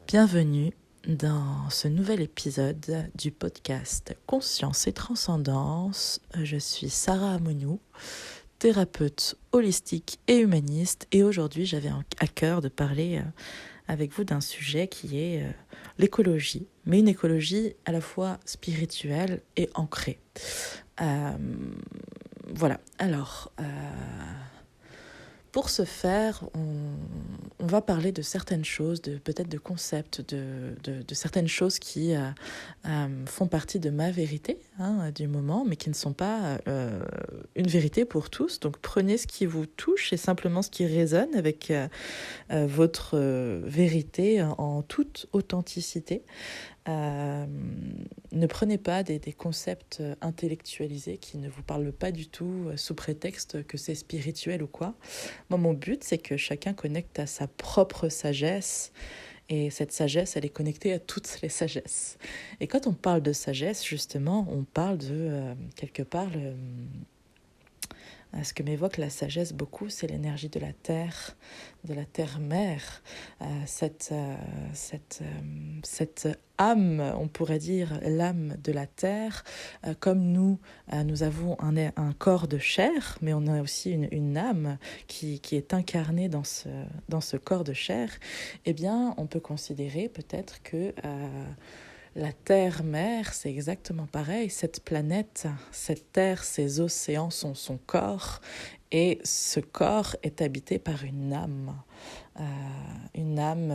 Bienvenue dans ce nouvel épisode du podcast Conscience et Transcendance. Je suis Sarah Amonou, thérapeute holistique et humaniste, et aujourd'hui j'avais à cœur de parler avec vous d'un sujet qui est l'écologie, mais une écologie à la fois spirituelle et ancrée. Voilà, alors... Pour ce faire, on va parler de certaines choses, peut-être de concepts, de certaines choses qui font partie de ma vérité du moment, mais qui ne sont pas une vérité pour tous. Donc prenez ce qui vous touche et simplement ce qui résonne avec votre vérité en toute authenticité. Ne prenez pas des concepts intellectualisés qui ne vous parlent pas du tout sous prétexte que c'est spirituel ou quoi. Moi, mon but, c'est que chacun connecte à sa propre sagesse. Et cette sagesse, elle est connectée à toutes les sagesses. Et quand on parle de sagesse, justement, on parle de, quelque part, ce que m'évoque la sagesse beaucoup, c'est l'énergie de la terre-mère, cette âme, on pourrait dire l'âme de la terre, comme nous avons un corps de chair, mais on a aussi une âme qui est incarnée dans ce corps de chair. Eh bien, on peut considérer peut-être que la terre-mère, c'est exactement pareil. Cette planète, cette terre, ces océans sont son corps. Et ce corps est habité par une âme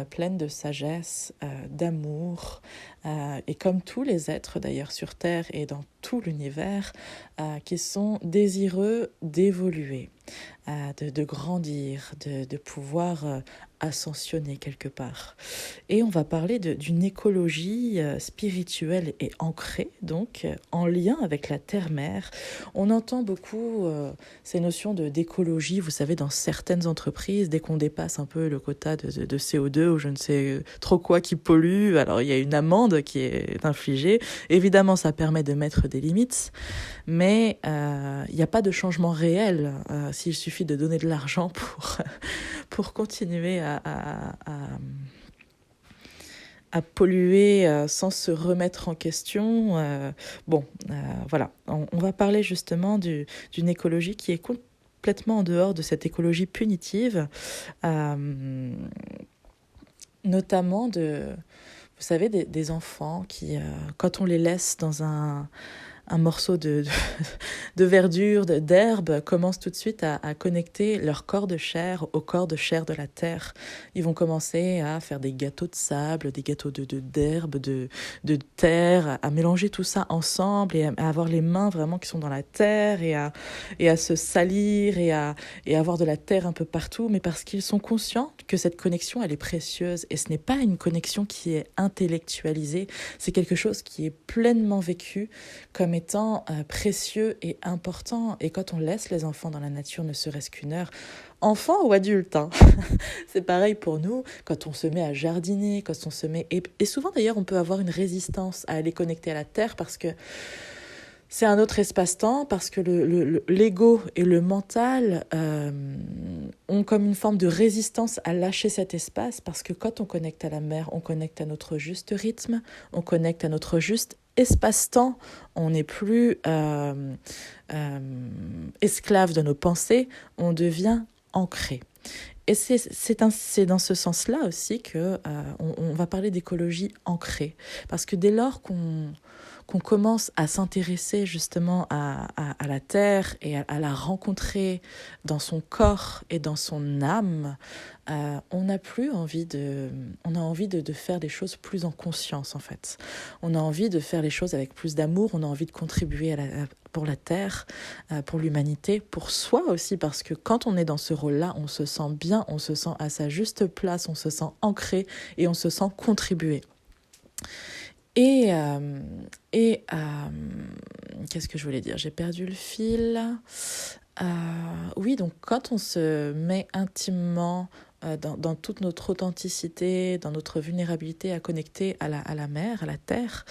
pleine de sagesse, d'amour. Et comme tous les êtres d'ailleurs sur Terre et dans tout l'univers, qui sont désireux d'évoluer, de grandir, de pouvoir ascensionner quelque part. Et on va parler d'une écologie spirituelle et ancrée, donc en lien avec la terre-mère. On entend beaucoup ces notions d'écologie, vous savez, dans certaines entreprises, dès qu'on dépasse un peu le quota de CO2 ou je ne sais trop quoi qui pollue, alors il y a une amende qui est infligée. Évidemment, ça permet de mettre des limites, mais il n'y a pas de changement réel s'il suffit de donner de l'argent pour continuer à polluer sans se remettre en question. Voilà. On va parler justement d'une écologie qui est complètement en dehors de cette écologie punitive, notamment vous savez, des enfants qui, quand on les laisse dans un morceau de verdure, d'herbe, commencent tout de suite à connecter leur corps de chair au corps de chair de la terre. Ils vont commencer à faire des gâteaux de sable, des gâteaux d'herbe, de terre, à mélanger tout ça ensemble et à avoir les mains vraiment qui sont dans la terre et à se salir et à avoir de la terre un peu partout, mais parce qu'ils sont conscients que cette connexion, elle est précieuse. Et ce n'est pas une connexion qui est intellectualisée, c'est quelque chose qui est pleinement vécu comme étant précieux et important. Et quand on laisse les enfants dans la nature, ne serait-ce qu'une heure, enfants ou adultes, c'est pareil pour nous, quand on se met à jardiner, quand on se met... Et souvent d'ailleurs, on peut avoir une résistance à aller connecter à la terre parce que c'est un autre espace-temps, parce que l'ego et le mental ont comme une forme de résistance à lâcher cet espace, parce que quand on connecte à la mer, on connecte à notre juste rythme, on connecte à notre juste espace-temps, on n'est plus esclave de nos pensées, on devient ancré. Et c'est dans ce sens-là aussi que on va parler d'écologie ancrée, parce que dès lors qu'on commence à s'intéresser justement à la terre et à la rencontrer dans son corps et dans son âme, on a envie de faire des choses plus en conscience en fait. On a envie de faire les choses avec plus d'amour, on a envie de contribuer pour la terre, pour l'humanité, pour soi aussi, parce que quand on est dans ce rôle-là, on se sent bien, on se sent à sa juste place, on se sent ancré et on se sent contribuer. Et qu'est-ce que je voulais dire ? J'ai perdu le fil. Oui, donc quand on se met intimement dans toute notre authenticité, dans notre vulnérabilité à connecter à la mer, à la terre,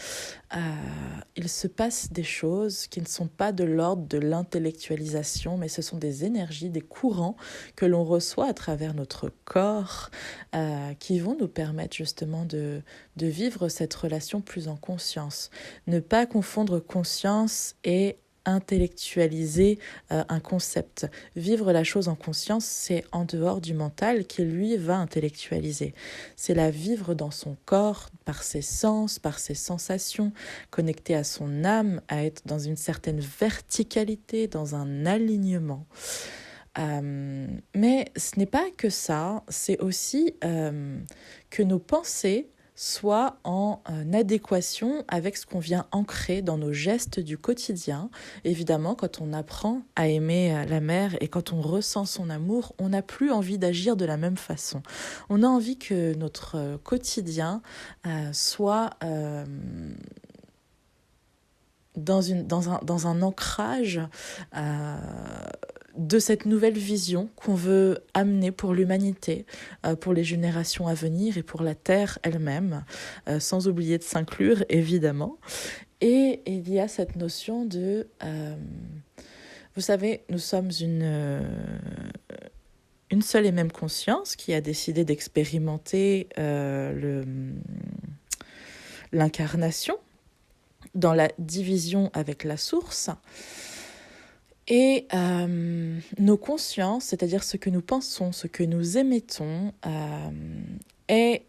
il se passe des choses qui ne sont pas de l'ordre de l'intellectualisation, mais ce sont des énergies, des courants que l'on reçoit à travers notre corps, qui vont nous permettre justement de vivre cette relation plus en conscience. Ne pas confondre conscience et intellectualiser un concept. Vivre la chose en conscience, c'est en dehors du mental qui, lui, va intellectualiser. C'est la vivre dans son corps, par ses sens, par ses sensations, connecter à son âme, à être dans une certaine verticalité, dans un alignement. Mais ce n'est pas que ça, c'est aussi que nos pensées soient en adéquation avec ce qu'on vient ancrer dans nos gestes du quotidien. Évidemment, quand on apprend à aimer la mer et quand on ressent son amour, on n'a plus envie d'agir de la même façon. On a envie que notre quotidien soit dans un ancrage de cette nouvelle vision qu'on veut amener pour l'humanité, pour les générations à venir et pour la Terre elle-même, sans oublier de s'inclure, évidemment. Et il y a cette notion de... vous savez, nous sommes une seule et même conscience qui a décidé d'expérimenter l'incarnation dans la division avec la source. Et nos consciences, c'est-à-dire ce que nous pensons, ce que nous émettons, est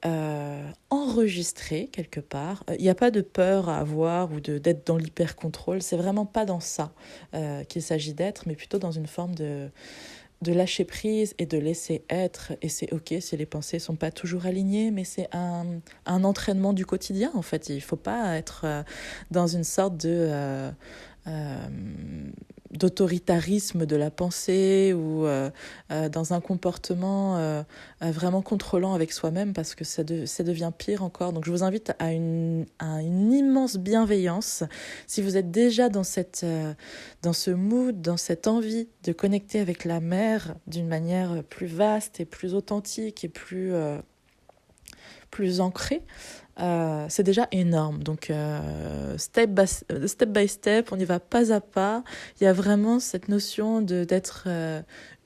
enregistré quelque part. Il n'y a pas de peur à avoir ou d'être dans l'hyper-contrôle. C'est vraiment pas dans ça qu'il s'agit d'être, mais plutôt dans une forme de lâcher prise et de laisser être. Et c'est ok si les pensées ne sont pas toujours alignées, mais c'est un entraînement du quotidien, en fait. Il ne faut pas être dans une sorte d'autoritarisme de la pensée ou dans un comportement vraiment contrôlant avec soi-même, parce que ça devient pire encore. Donc je vous invite à une immense bienveillance. Si vous êtes déjà dans ce mood, dans cette envie de connecter avec la mer d'une manière plus vaste et plus authentique et plus ancrée, c'est déjà énorme. Donc, step by step, on y va pas à pas. Il y a vraiment cette notion d'être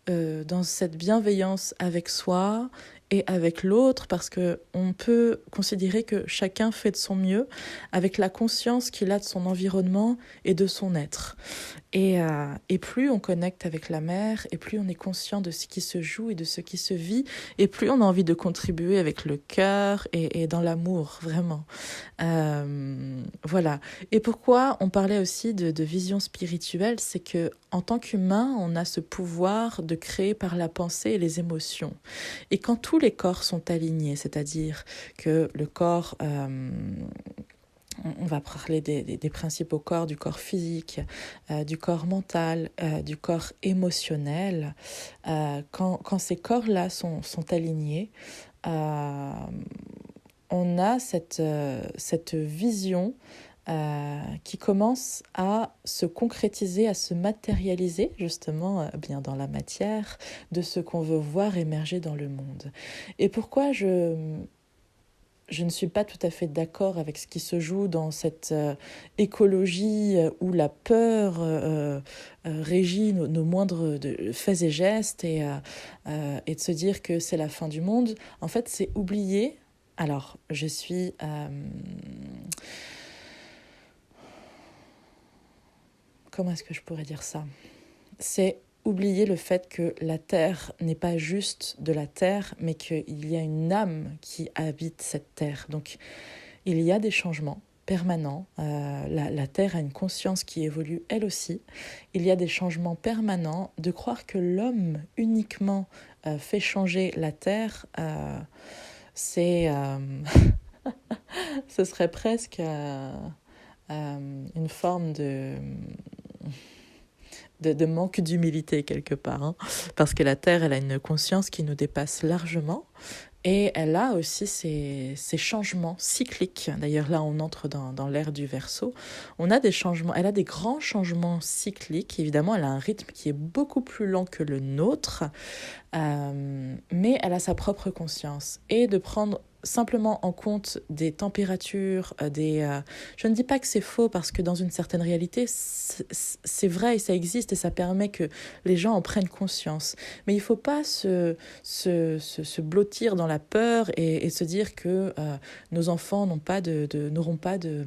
dans cette bienveillance avec soi et avec l'autre, parce qu'on peut considérer que chacun fait de son mieux avec la conscience qu'il a de son environnement et de son être. Et plus on connecte avec la mer, et plus on est conscient de ce qui se joue et de ce qui se vit, et plus on a envie de contribuer avec le cœur et dans l'amour, vraiment. Voilà. Et pourquoi on parlait aussi de vision spirituelle, c'est que en tant qu'humain, on a ce pouvoir de créer par la pensée et les émotions. Et quand tous les corps sont alignés, c'est-à-dire que le corps... on va parler des principaux corps, du corps physique, du corps mental, du corps émotionnel. Quand ces corps-là sont alignés, on a cette vision qui commence à se concrétiser, à se matérialiser justement bien dans la matière de ce qu'on veut voir émerger dans le monde. Et pourquoi je ne suis pas tout à fait d'accord avec ce qui se joue dans cette écologie où la peur régit nos moindres faits et gestes, et de se dire que c'est la fin du monde. En fait, c'est oublier. Alors, je suis... comment est-ce que je pourrais dire ça ? C'est oublier le fait que la terre n'est pas juste de la terre, mais qu'il y a une âme qui habite cette terre. Donc, il y a des changements permanents. La terre a une conscience qui évolue elle aussi. Il y a des changements permanents. De croire que l'homme uniquement fait changer la terre, c'est... ce serait presque une forme de manque d'humilité quelque part, hein, parce que la Terre, elle a une conscience qui nous dépasse largement, Et elle a aussi ces changements cycliques. D'ailleurs, là, on entre dans l'ère du Verseau. On a des changements, elle a des grands changements cycliques. Évidemment, elle a un rythme qui est beaucoup plus lent que le nôtre, mais elle a sa propre conscience. Et de prendre simplement en compte des températures, je ne dis pas que c'est faux parce que dans une certaine réalité, c'est vrai et ça existe et ça permet que les gens en prennent conscience. Mais il ne faut pas se blottir dans la peur et se dire que nos enfants n'auront pas de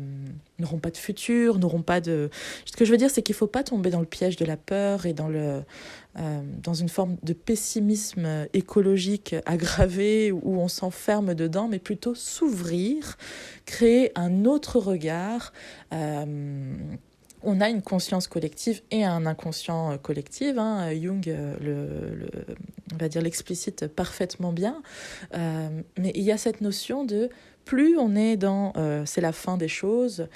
futur, n'auront pas de... Ce que je veux dire, c'est qu'il ne faut pas tomber dans le piège de la peur et dans une forme de pessimisme écologique aggravé où on s'enferme dedans, mais plutôt s'ouvrir, créer un autre regard. On a une conscience collective et un inconscient collectif. Jung on va dire l'explicite parfaitement bien. Mais il y a cette notion de plus on est dans c'est la fin des choses,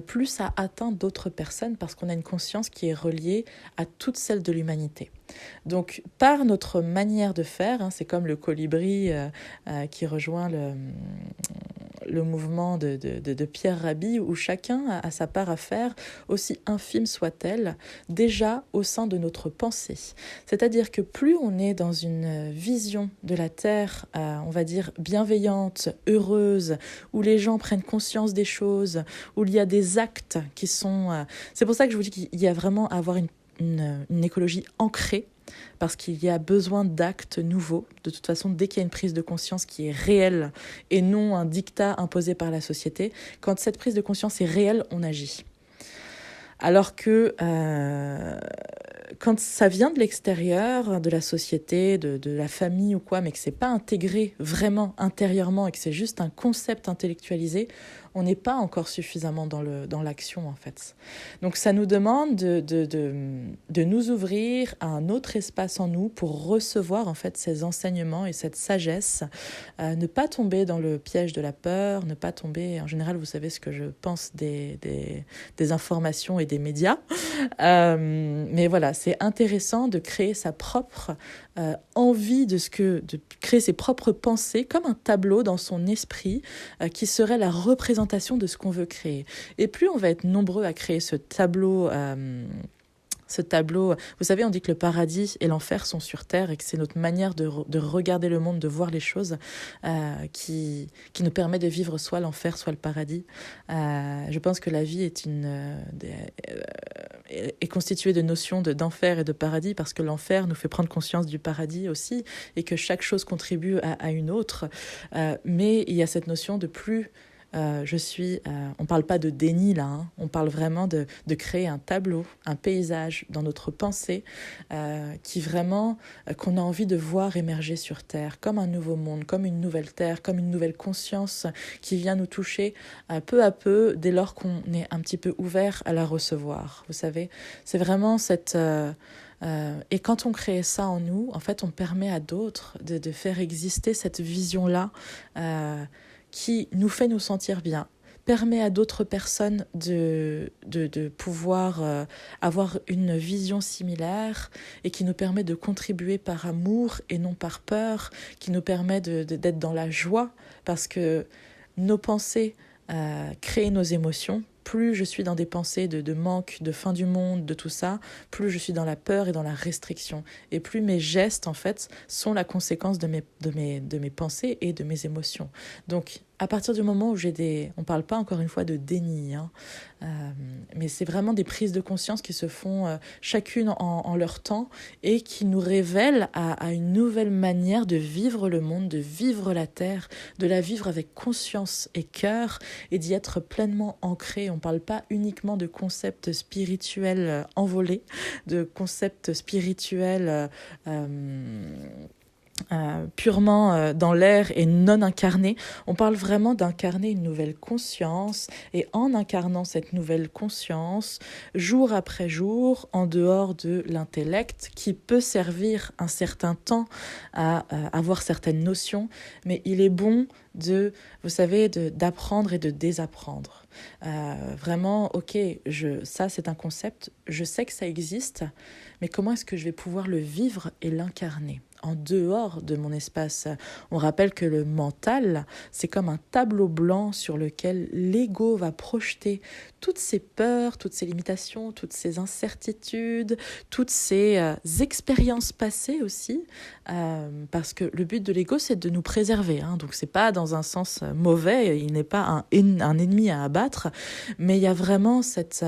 plus ça atteint d'autres personnes parce qu'on a une conscience qui est reliée à toute celle de l'humanité. Donc, par notre manière de faire, c'est comme le colibri qui rejoint le mouvement de Pierre Rabhi, où chacun a sa part à faire, aussi infime soit-elle, déjà au sein de notre pensée. C'est-à-dire que plus on est dans une vision de la Terre, on va dire bienveillante, heureuse, où les gens prennent conscience des choses, où il y a des actes qui sont... C'est pour ça que je vous dis qu'il y a vraiment à avoir une écologie ancrée, parce qu'il y a besoin d'actes nouveaux. De toute façon, dès qu'il y a une prise de conscience qui est réelle et non un dictat imposé par la société, quand cette prise de conscience est réelle, on agit. Alors que quand ça vient de l'extérieur, de la société, de la famille ou quoi, mais que c'est pas intégré vraiment intérieurement et que c'est juste un concept intellectualisé, on n'est pas encore suffisamment dans l'action, en fait. Donc ça nous demande de nous ouvrir à un autre espace en nous pour recevoir, en fait, ces enseignements et cette sagesse. Ne pas tomber dans le piège de la peur, ne pas tomber... En général, vous savez ce que je pense des informations et des médias. Mais voilà, c'est intéressant de créer sa propre envie de créer ses propres pensées comme un tableau dans son esprit qui serait la représentation de ce qu'on veut créer. Et plus on va être nombreux à créer ce tableau, vous savez, on dit que le paradis et l'enfer sont sur Terre et que c'est notre manière de regarder le monde, de voir les choses qui nous permet de vivre soit l'enfer, soit le paradis. Je pense que la vie est constituée de notions d'enfer et de paradis parce que l'enfer nous fait prendre conscience du paradis aussi et que chaque chose contribue à une autre. Mais il y a cette notion de plus... on parle pas de déni là, on parle vraiment de créer un tableau, un paysage dans notre pensée qui vraiment, qu'on a envie de voir émerger sur Terre, comme un nouveau monde, comme une nouvelle Terre, comme une nouvelle conscience qui vient nous toucher peu à peu dès lors qu'on est un petit peu ouvert à la recevoir. Vous savez, c'est vraiment cette... et quand on crée ça en nous, en fait, on permet à d'autres de faire exister cette vision-là qui nous fait nous sentir bien, permet à d'autres personnes de pouvoir avoir une vision similaire et qui nous permet de contribuer par amour et non par peur, qui nous permet d'être dans la joie parce que nos pensées créent nos émotions. Plus je suis dans des pensées de manque, de fin du monde, de tout ça, plus je suis dans la peur et dans la restriction. Et plus mes gestes, en fait, sont la conséquence de mes pensées et de mes émotions. Donc, à partir du moment où on parle pas encore une fois de déni, mais c'est vraiment des prises de conscience qui se font chacune en leur temps et qui nous révèlent à une nouvelle manière de vivre le monde, de vivre la Terre, de la vivre avec conscience et cœur et d'y être pleinement ancré. On parle pas uniquement de concepts spirituels envolés, de concepts spirituels purement dans l'air et non incarné. On parle vraiment d'incarner une nouvelle conscience et en incarnant cette nouvelle conscience, jour après jour, en dehors de l'intellect qui peut servir un certain temps à avoir certaines notions, mais il est bon vous savez, d'apprendre et de désapprendre. Vraiment, ok, ça c'est un concept, je sais que ça existe, mais comment est-ce que je vais pouvoir le vivre et l'incarner en dehors de mon espace. On rappelle que le mental, c'est comme un tableau blanc sur lequel l'ego va projeter toutes ses peurs, toutes ses limitations, toutes ses incertitudes, toutes ses expériences passées aussi, parce que le but de l'ego, c'est de nous préserver, hein. Donc c'est pas dans un sens mauvais, il n'est pas un ennemi à abattre, mais il y a vraiment cette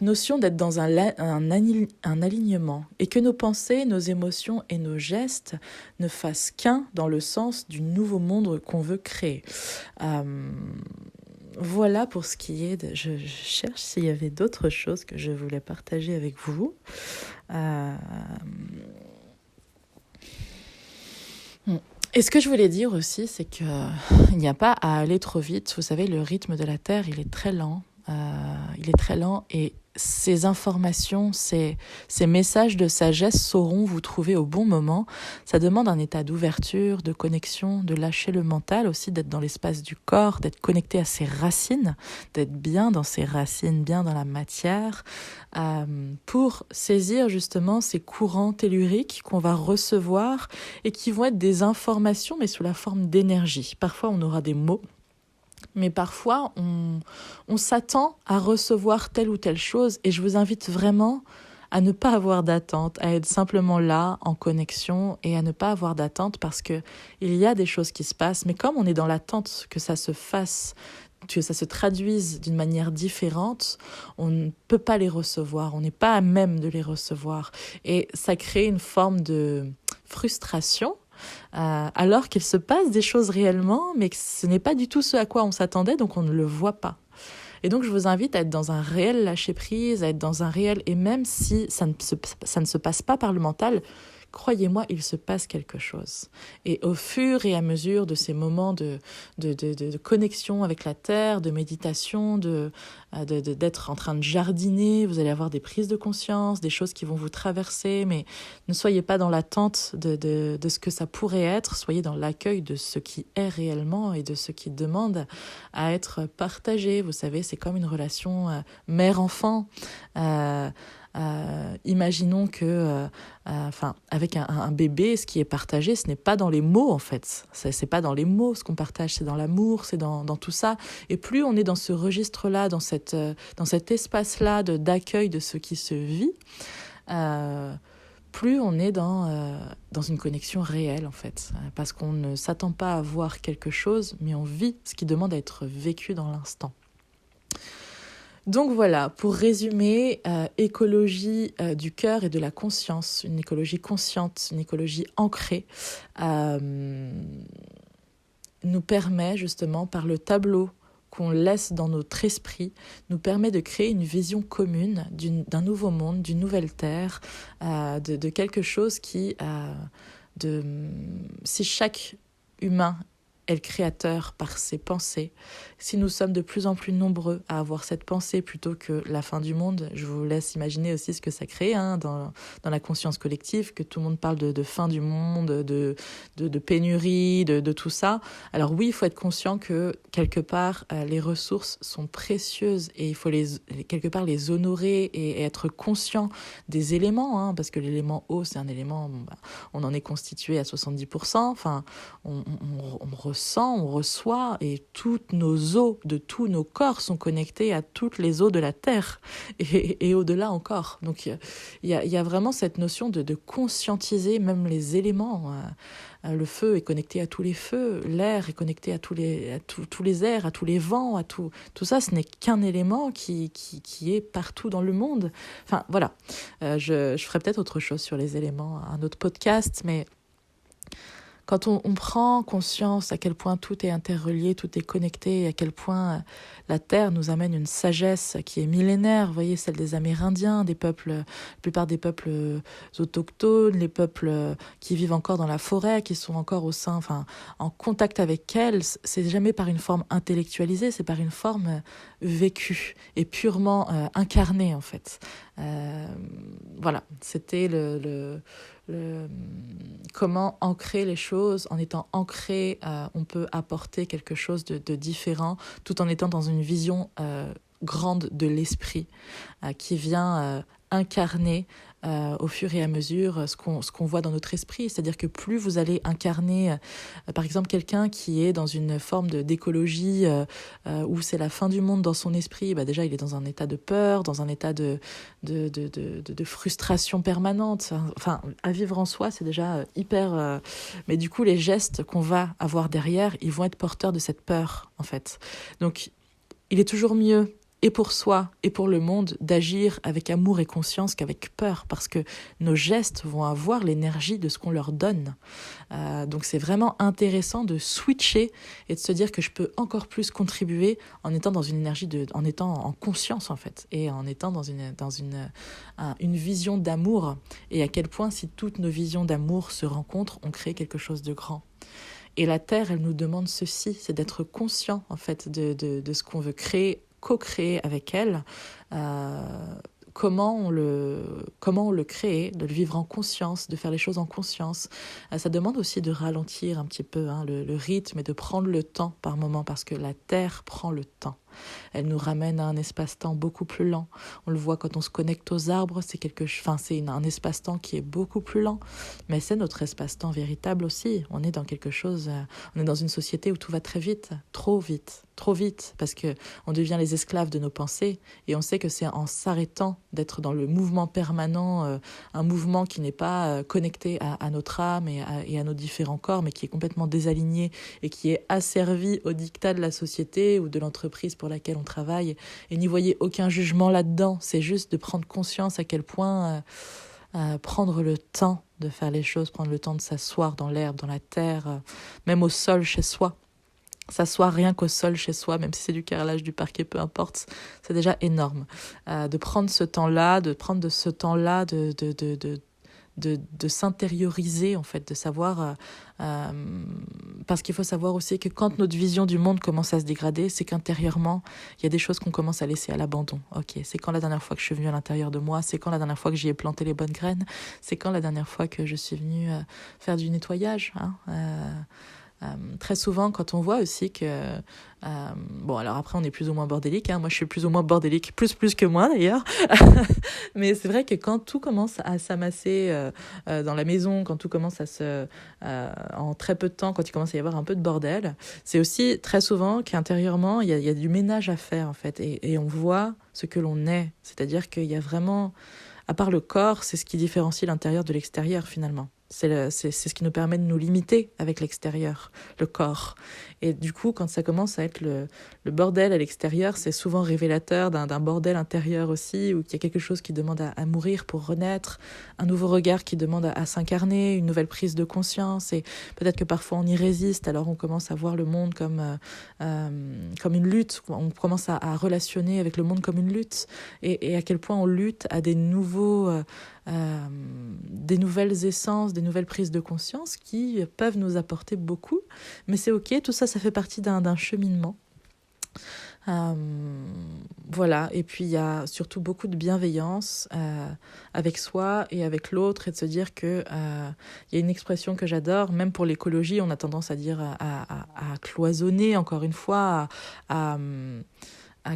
notion d'être dans un alignement, et que nos pensées, nos émotions et nos gestes ne fassent qu'un dans le sens du nouveau monde qu'on veut créer. Voilà pour ce qui est de... Je cherche s'il y avait d'autres choses que je voulais partager avec vous. Et ce que je voulais dire aussi, c'est qu'il n'y a pas à aller trop vite. Vous savez, le rythme de la Terre, il est très lent. Et ces informations, ces messages de sagesse sauront vous trouver au bon moment. Ça demande un état d'ouverture, de connexion, de lâcher le mental aussi, d'être dans l'espace du corps, d'être connecté à ses racines, d'être bien dans ses racines, bien dans la matière, pour saisir justement ces courants telluriques qu'on va recevoir et qui vont être des informations, mais sous la forme d'énergie. Parfois, on aura des mots, mais parfois, on s'attend à recevoir telle ou telle chose, et je vous invite vraiment à ne pas avoir d'attente, à être simplement là, en connexion, et à ne pas avoir d'attente, parce que il y a des choses qui se passent, mais comme on est dans l'attente que ça se fasse, que ça se traduise d'une manière différente, on ne peut pas les recevoir, on n'est pas à même de les recevoir, et ça crée une forme de frustration, alors qu'il se passe des choses réellement, mais que ce n'est pas du tout ce à quoi on s'attendait, donc on ne le voit pas. Et donc je vous invite à être dans un réel lâcher-prise, à être dans un réel, et même si ça ne se passe pas par le mental, croyez-moi, il se passe quelque chose. Et au fur et à mesure de ces moments de connexion avec la terre, de méditation, d'être en train de jardiner, vous allez avoir des prises de conscience, des choses qui vont vous traverser, mais ne soyez pas dans l'attente de ce que ça pourrait être, soyez dans l'accueil de ce qui est réellement et de ce qui demande à être partagé. Vous savez, c'est comme une relation mère-enfant. Imaginons que, avec un bébé, ce qui est partagé, ce n'est pas dans les mots en fait. C'est pas dans les mots ce qu'on partage, c'est dans l'amour, c'est dans tout ça. Et plus on est dans ce registre-là, dans cet espace-là d'accueil de ce qui se vit, plus on est dans une connexion réelle en fait. Parce qu'on ne s'attend pas à voir quelque chose, mais on vit ce qui demande à être vécu dans l'instant. Donc voilà, pour résumer, écologie du cœur et de la conscience, une écologie consciente, une écologie ancrée, nous permet justement, par le tableau qu'on laisse dans notre esprit, nous permet de créer une vision commune d'un nouveau monde, d'une nouvelle terre, de quelque chose qui, si chaque humain est le créateur par ses pensées, si nous sommes de plus en plus nombreux à avoir cette pensée plutôt que la fin du monde, je vous laisse imaginer aussi ce que ça crée dans la conscience collective, que tout le monde parle de fin du monde, de pénurie, de tout ça. Alors oui, il faut être conscient que quelque part, les ressources sont précieuses et il faut quelque part les honorer et être conscient des éléments, parce que l'élément eau, c'est un élément, on en est constitué à 70%, enfin, on ressent, on reçoit, et toutes nos os de tous nos corps sont connectés à toutes les eaux de la Terre et au-delà encore. Donc il y a vraiment cette notion de conscientiser même les éléments. Le feu est connecté à tous les feux, l'air est connecté à tous les airs, à tous les vents, à tout ça, ce n'est qu'un élément qui est partout dans le monde. Enfin voilà, je ferai peut-être autre chose sur les éléments, un autre podcast, mais quand on prend conscience à quel point tout est interrelié, tout est connecté, et à quel point la Terre nous amène une sagesse qui est millénaire, vous voyez, celle des Amérindiens, la plupart des peuples autochtones, les peuples qui vivent encore dans la forêt, qui sont encore en contact avec elle, c'est jamais par une forme intellectualisée, c'est par une forme vécue et purement incarnée en fait. Voilà, c'était comment ancrer les choses. En étant ancré, on peut apporter quelque chose de différent, tout en étant dans une vision grande de l'esprit qui vient incarner au fur et à mesure ce qu'on voit dans notre esprit. C'est-à-dire que plus vous allez incarner, par exemple, quelqu'un qui est dans une forme d'écologie où c'est la fin du monde dans son esprit, déjà il est dans un état de peur, dans un état de frustration permanente. Enfin, à vivre en soi, c'est déjà hyper... Mais du coup, les gestes qu'on va avoir derrière, ils vont être porteurs de cette peur, en fait. Donc, il est toujours mieux, et pour soi et pour le monde, d'agir avec amour et conscience qu'avec peur, parce que nos gestes vont avoir l'énergie de ce qu'on leur donne. Donc c'est vraiment intéressant de switcher et de se dire que je peux encore plus contribuer en étant dans une énergie, en étant en conscience en fait, et en étant dans une vision d'amour, et à quel point si toutes nos visions d'amour se rencontrent, on crée quelque chose de grand. Et la Terre, elle nous demande ceci, c'est d'être conscient en fait de ce qu'on veut créer, co-créer avec elle, comment on le crée, de le vivre en conscience, de faire les choses en conscience. Ça demande aussi de ralentir un petit peu le rythme et de prendre le temps par moment, parce que la Terre prend le temps. Elle nous ramène à un espace-temps beaucoup plus lent. On le voit quand on se connecte aux arbres, c'est un espace-temps qui est beaucoup plus lent, mais c'est notre espace-temps véritable aussi. On est dans quelque chose, on est dans une société où tout va très vite, trop vite, parce que on devient les esclaves de nos pensées, et on sait que c'est en s'arrêtant d'être dans le mouvement permanent, un mouvement qui n'est pas connecté à notre âme et à nos différents corps, mais qui est complètement désaligné et qui est asservi au diktat de la société ou de l'entreprise pour laquelle on travaille, et n'y voyez aucun jugement là-dedans. C'est juste de prendre conscience à quel point prendre le temps de faire les choses, prendre le temps de s'asseoir dans l'herbe, dans la terre, même au sol chez soi. S'asseoir rien qu'au sol chez soi, même si c'est du carrelage, du parquet, peu importe, c'est déjà énorme. De prendre ce temps-là, de s'intérioriser en fait, de savoir parce qu'il faut savoir aussi que quand notre vision du monde commence à se dégrader, c'est qu'intérieurement il y a des choses qu'on commence à laisser à l'abandon. Ok, c'est quand la dernière fois que je suis venue à l'intérieur de moi, c'est quand la dernière fois que j'y ai planté les bonnes graines, c'est quand la dernière fois que je suis venue faire du nettoyage, très souvent, quand on voit aussi que... bon, alors après, on est plus ou moins bordélique. Moi, je suis plus ou moins bordélique, plus que moi, d'ailleurs. Mais c'est vrai que quand tout commence à s'amasser dans la maison, quand tout commence en très peu de temps, quand il commence à y avoir un peu de bordel, c'est aussi très souvent qu'intérieurement, il y a du ménage à faire, en fait. Et on voit ce que l'on est. C'est-à-dire qu'il y a vraiment... À part le corps, c'est ce qui différencie l'intérieur de l'extérieur, finalement. C'est ce qui nous permet de nous limiter avec l'extérieur, le corps. Et du coup, quand ça commence à être le bordel à l'extérieur, c'est souvent révélateur d'un bordel intérieur aussi, où il y a quelque chose qui demande à mourir pour renaître, un nouveau regard qui demande à s'incarner, une nouvelle prise de conscience. Et peut-être que parfois on y résiste, alors on commence à voir le monde comme une lutte. On commence à relationner avec le monde comme une lutte. Et à quel point on lutte à des nouvelles essences, des nouvelles prises de conscience qui peuvent nous apporter beaucoup. Mais c'est ok, tout ça fait partie d'un cheminement. Voilà, et puis il y a surtout beaucoup de bienveillance avec soi et avec l'autre, et de se dire que y a une expression que j'adore, même pour l'écologie, on a tendance à dire à cloisonner, encore une fois, à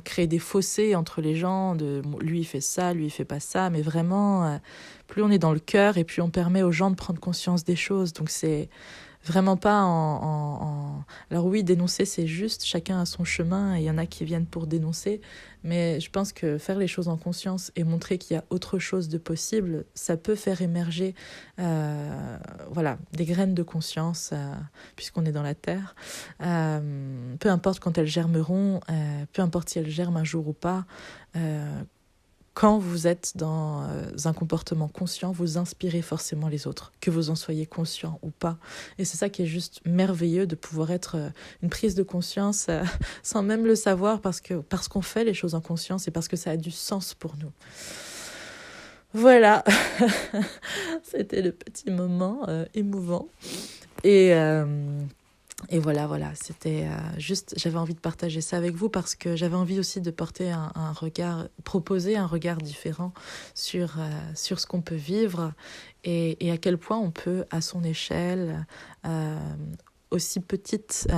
créer des fossés entre les gens, lui il fait ça, lui il fait pas ça, mais vraiment, plus on est dans le cœur et plus on permet aux gens de prendre conscience des choses. Donc c'est vraiment pas Alors oui, dénoncer c'est juste, chacun a son chemin et il y en a qui viennent pour dénoncer, mais je pense que faire les choses en conscience et montrer qu'il y a autre chose de possible, ça peut faire émerger des graines de conscience, puisqu'on est dans la terre. Peu importe quand elles germeront, peu importe si elles germent un jour ou pas, quand vous êtes dans un comportement conscient, vous inspirez forcément les autres, que vous en soyez conscient ou pas. Et c'est ça qui est juste merveilleux, de pouvoir être une prise de conscience sans même le savoir, parce qu'on fait les choses en conscience et parce que ça a du sens pour nous. Voilà, c'était le petit moment émouvant. Et voilà, c'était juste, j'avais envie de partager ça avec vous, parce que j'avais envie aussi de porter proposer un regard différent sur ce qu'on peut vivre et à quel point on peut, à son échelle, aussi petite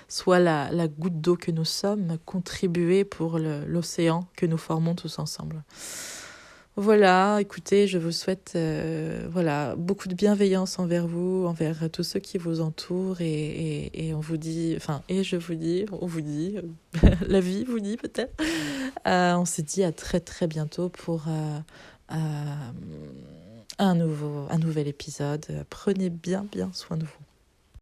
soit la goutte d'eau que nous sommes, contribuer pour l'océan que nous formons tous ensemble. Voilà, écoutez, je vous souhaite voilà, beaucoup de bienveillance envers vous, envers tous ceux qui vous entourent et on vous dit, enfin, et je vous dis, on vous dit, la vie vous dit peut-être. On se dit à très très bientôt pour un nouvel épisode. Prenez bien bien soin de vous.